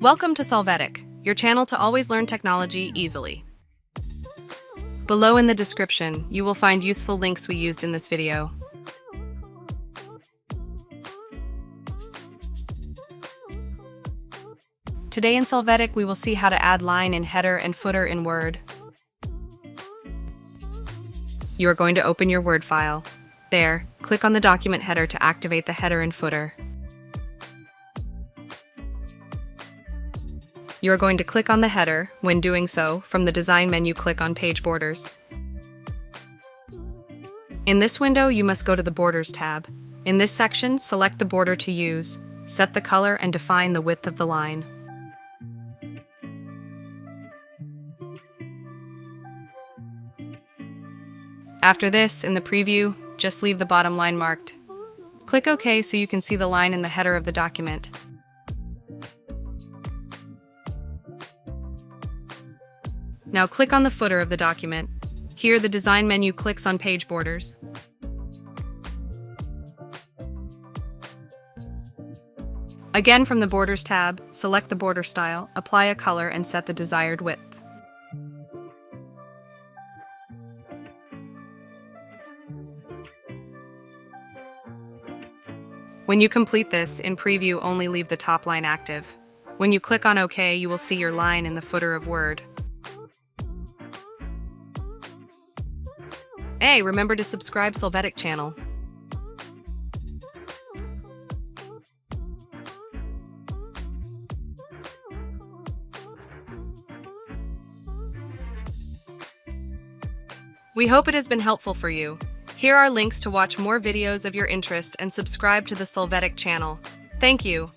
Welcome to Solvetic, your channel to always learn technology easily. Below in the description, you will find useful links we used in this video. Today in Solvetic, we will see how to add line in header and footer in Word. You are going to open your Word file. There, click on the document header to activate the header and footer. You are going to click on the header. When doing so, from the design menu, click on Page Borders. In this window, you must go to the Borders tab. In this section, select the border to use, set the color, and define the width of the line. After this, in the preview, just leave the bottom line marked. Click OK so you can see the line in the header of the document. Now click on the footer of the document. Here, the design menu clicks on Page Borders. Again, from the Borders tab, select the border style, apply a color, and set the desired width. When you complete this, in preview, only leave the top line active. When you click on OK, you will see your line in the footer of Word. Hey, remember to subscribe Solvetic channel. We hope it has been helpful for you. Here are links to watch more videos of your interest and subscribe to the Solvetic channel. Thank you.